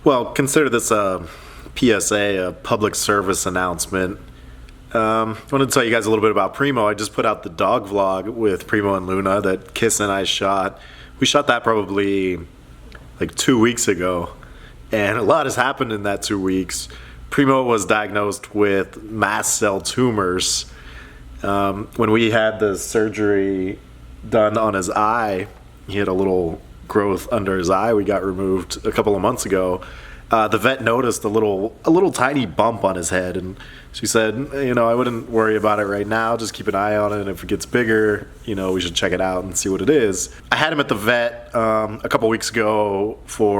Well, consider this a PSA, a public service announcement. I want to tell you guys a little bit about Primo. I just put out the dog vlog with Primo and Luna that Kiss and I shot. We shot that probably like 2 weeks ago, and a lot has happened in that 2 weeks. Primo was diagnosed with mast cell tumors. When we had the surgery done on his eye, he had a little growth under his eye. We got removed a couple of months ago. The vet noticed a little tiny bump on his head, and she said, I wouldn't worry about it right now. Just keep an eye on it. And if it gets bigger, we should check it out and see what it is. I had him at the vet a couple weeks ago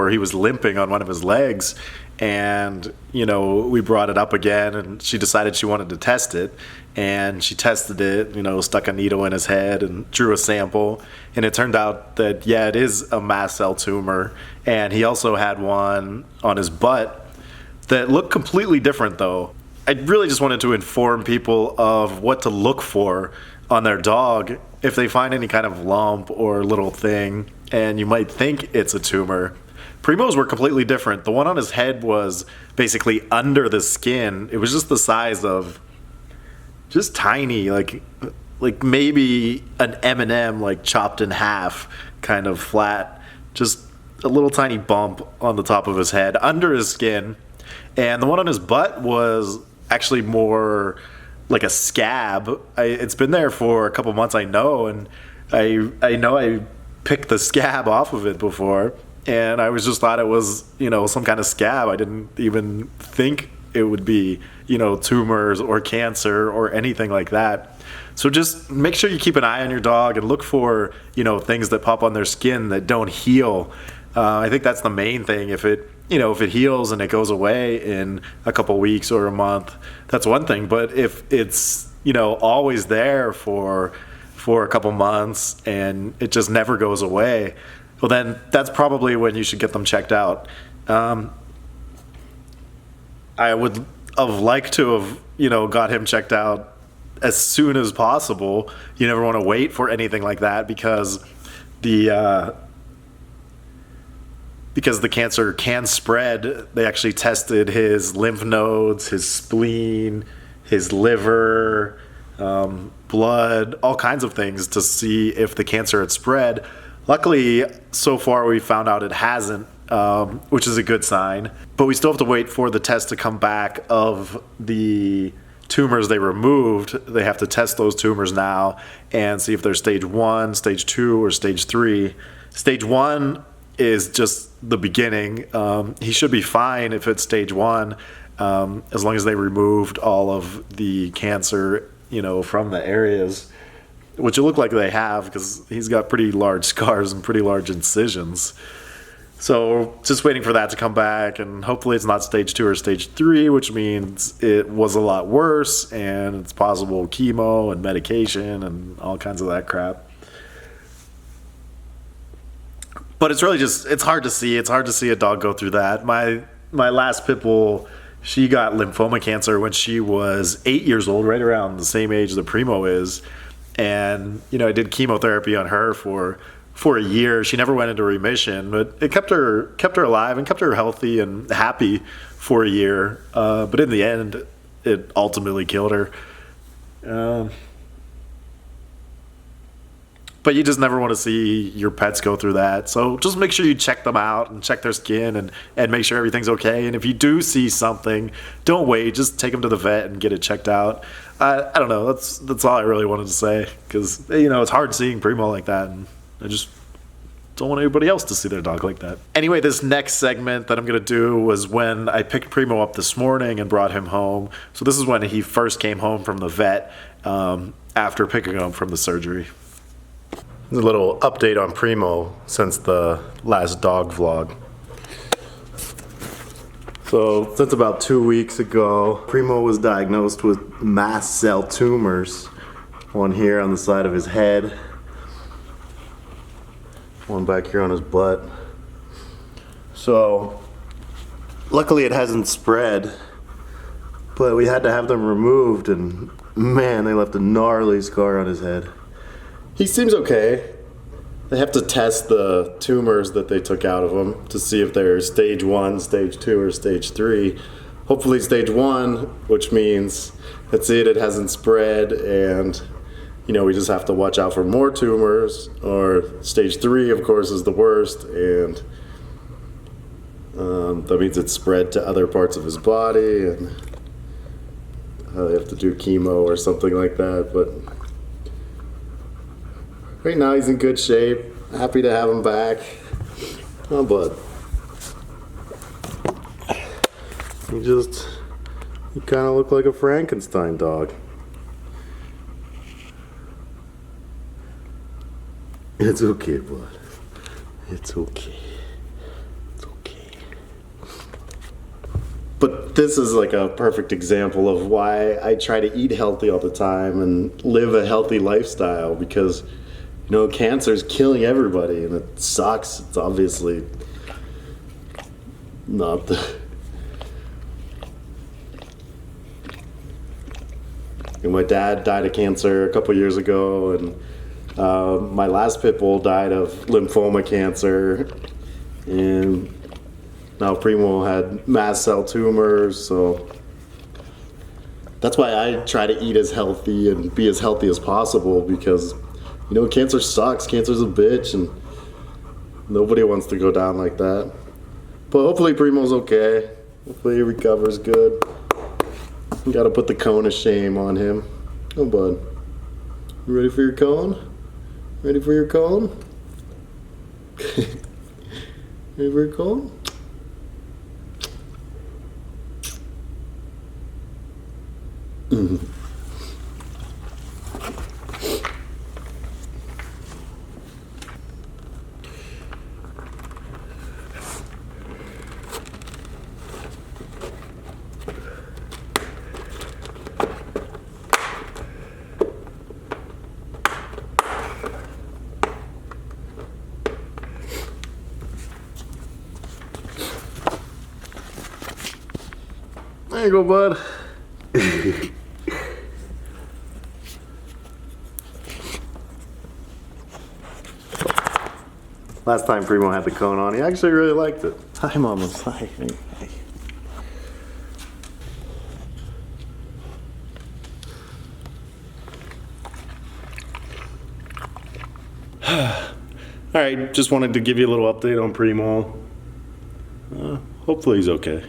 he was limping on one of his legs, and we brought it up again, and she decided she wanted to test it, and she tested it, stuck a needle in his head and drew a sample, and it turned out that it is a mast cell tumor. And he also had one on his butt that looked completely different, though. I really just wanted to inform people of what to look for on their dog if they find any kind of lump or little thing and you might think it's a tumor. Primo's were completely different. The one on his head was basically under the skin. It was just the size of just tiny, like maybe an M&M like chopped in half, kind of flat, just a little tiny bump on the top of his head under his skin. And the one on his butt was actually more like a scab. It's been there for a couple months, I know, and I know I picked the scab off of it before, and I was just thought it was some kind of scab. I didn't even think it would be tumors or cancer or anything like that. So just make sure you keep an eye on your dog and look for things that pop on their skin that don't heal. I think that's the main thing. If it heals and it goes away in a couple weeks or a month, that's one thing. But if it's always there for a couple months and it just never goes away, well, then that's probably when you should get them checked out. I would have liked to have got him checked out as soon as possible. You never want to wait for anything like that because the cancer can spread. They actually tested his lymph nodes, his spleen, his liver, blood, all kinds of things to see if the cancer had spread. Luckily, so far we found out it hasn't, which is a good sign. But we still have to wait for the test to come back of the tumors they removed. They have to test those tumors now and see if they're stage 1, stage 2, or stage 3. Stage 1 is just the beginning. He should be fine if it's stage 1, as long as they removed all of the cancer, from the areas, which it looked like they have because he's got pretty large scars and pretty large incisions. So just waiting for that to come back, and hopefully it's not stage 2 or stage 3, which means it was a lot worse and it's possible chemo and medication and all kinds of that crap. But it's really it's hard to see. It's hard to see a dog go through that. My last pit bull, she got lymphoma cancer when she was 8 years old, right around the same age that Primo is. And, I did chemotherapy on her for a year. She never went into remission, but it kept her alive and kept her healthy and happy for a year. But in the end, it ultimately killed her. But you just never want to see your pets go through that. So just make sure you check them out and check their skin and make sure everything's okay. And if you do see something, don't wait. Just take them to the vet and get it checked out. I don't know. That's all I really wanted to say because, it's hard seeing Primo like that. And I just don't want anybody else to see their dog like that. Anyway, this next segment that I'm going to do was when I picked Primo up this morning and brought him home. So this is when he first came home from the vet after picking him up from the surgery. A little update on Primo since the last dog vlog. So since about 2 weeks ago, Primo was diagnosed with mast cell tumors. One here on the side of his head, one back here on his butt. So luckily it hasn't spread, but we had to have them removed, and man, they left a gnarly scar on his head. He seems okay. they have to test the tumors that they took out of him to see if they're stage 1, stage 2, or stage 3. Hopefully stage 1, which means that's it hasn't spread, and we just have to watch out for more tumors. Or stage 3, of course, is the worst, and that means it's spread to other parts of his body, and they have to do chemo or something like that. But right now he's in good shape. Happy to have him back. Oh, bud. You kind of look like a Frankenstein dog. It's okay, bud. It's okay. It's okay. But this is like a perfect example of why I try to eat healthy all the time and live a healthy lifestyle, because cancer is killing everybody, and it sucks. It's obviously not the... And my dad died of cancer a couple years ago, and my last pit bull died of lymphoma cancer, and now Primo had mast cell tumors. So that's why I try to eat as healthy and be as healthy as possible, because cancer sucks. Cancer's a bitch, and nobody wants to go down like that. But hopefully Primo's okay. Hopefully he recovers good. You gotta put the cone of shame on him. Oh, bud. You ready for your cone? Ready for your cone? Ready for your cone? There you go, bud. Last time Primo had the cone on, he actually really liked it. Hi, Mama. Hi. All right, just wanted to give you a little update on Primo. Hopefully he's okay.